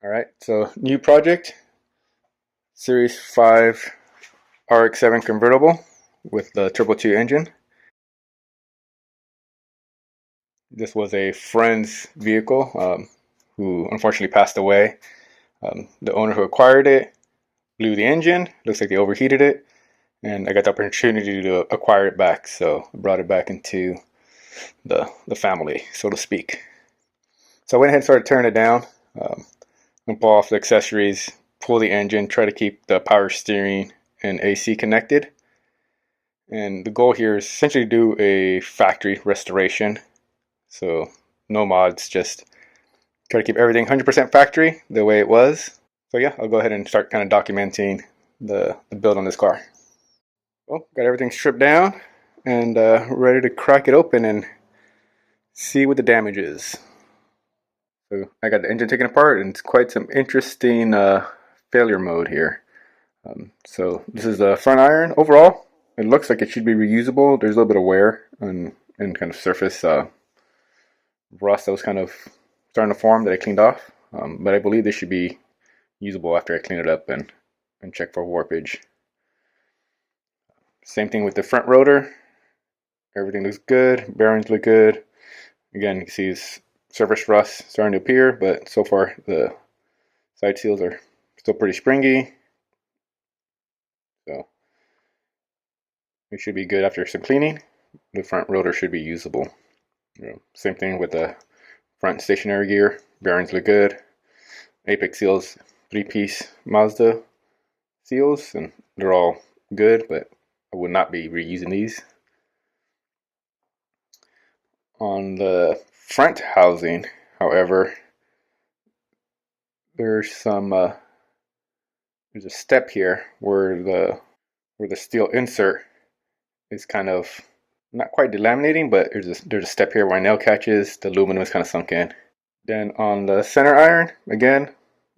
Alright, so new project, Series 5 RX-7 convertible with the TurboII engine. This was a friend's vehicle who unfortunately passed away. The owner who acquired it blew the engine. Looks like they overheated it, and I got the opportunity to acquire it back, so I brought it back into the family, so to speak. So I went ahead and started tearing it down. Pull off the accessories, pull the engine, try to keep the power steering and AC connected. And the goal here is essentially to do a factory restoration. So no mods, just try to keep everything 100% factory the way it was. So yeah, I'll go ahead and start kind of documenting the build on this car. Well, got everything stripped down and ready to crack it open and see what the damage is. So I got the engine taken apart, and it's quite some interesting failure mode here. So this is the front iron. Overall, it looks like it should be reusable. There's a little bit of wear and kind of surface rust that was kind of starting to form that I cleaned off. But I believe this should be usable after I clean it up and check for warpage. Same thing with the front rotor. Everything looks good. Bearings look good. Again, you can see this surface rust starting to appear, but so far the side seals are still pretty springy. So it should be good after some cleaning. The front rotor should be usable. Same thing with the front stationary gear. Bearings look good. Apex seals, 3-piece Mazda seals, and they're all good, but I would not be reusing these. On the front housing, however, there's a step here where the steel insert is kind of not quite delaminating, but there's a step here where my nail catches. The aluminum is kind of sunk in. Then on the center iron, again,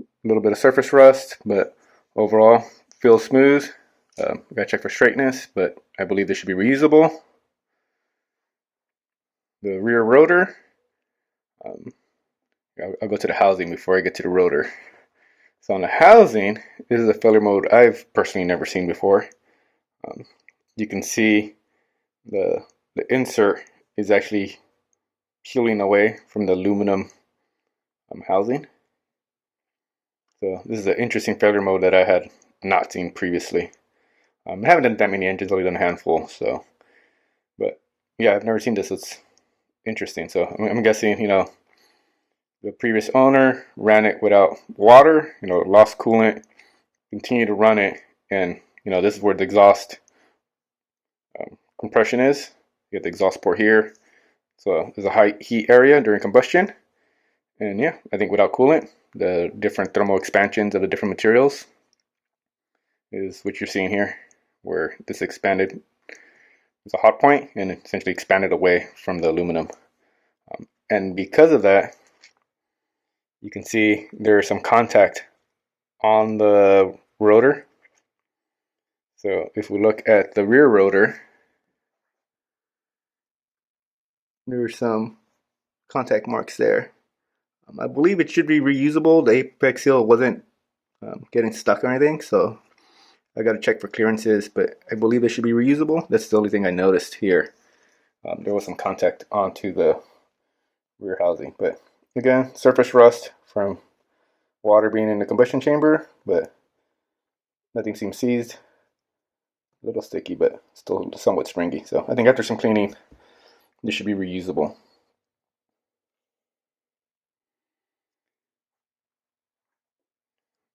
a little bit of surface rust, but overall feels smooth. Gotta check for straightness, but I believe this should be reusable. The rear rotor, I'll go to the housing before I get to the rotor. So on the housing, this is a failure mode I've personally never seen before. You can see the insert is actually peeling away from the aluminum housing. So this is an interesting failure mode that I had not seen previously. I haven't done that many engines, only done a handful. So, but yeah, I've never seen this. It's interesting. So I'm guessing, the previous owner ran it without water, lost coolant, continued to run it, and this is where the exhaust compression is. You get the exhaust port here, so there's a high heat area during combustion, and yeah, I think without coolant, the different thermal expansions of the different materials is what you're seeing here, where this expanded is a hot point and essentially expanded away from the aluminum, and because of that, you can see there's some contact on the rotor. So if we look at the rear rotor, there's some contact marks there. I believe it should be reusable. The apex seal wasn't getting stuck or anything, so I got to check for clearances, but I believe it should be reusable. That's the only thing I noticed here. There was some contact onto the rear housing, but again, surface rust from water being in the combustion chamber, but nothing seems seized. A little sticky, but still somewhat springy. So I think after some cleaning, this should be reusable.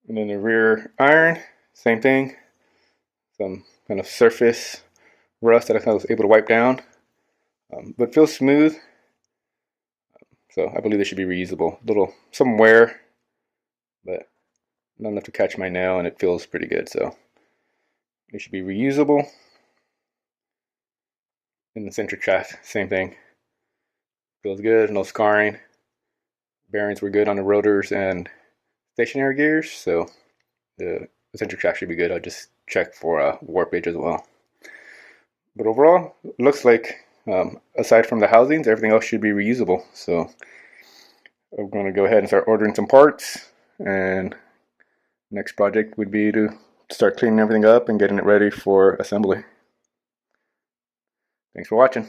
And then the rear iron, same thing. Some kind of surface rust that I was able to wipe down, but feels smooth. So I believe this should be reusable. Some wear, but not enough to catch my nail, and it feels pretty good. So it should be reusable. In the center shaft, same thing. Feels good, no scarring. Bearings were good on the rotors and stationary gears, so the center shaft should be good. I'll just check for warpage as well. But overall, it looks like aside from the housings, everything else should be reusable. So I'm going to go ahead and start ordering some parts and next project would be to start cleaning everything up and getting it ready for assembly. Thanks for watching.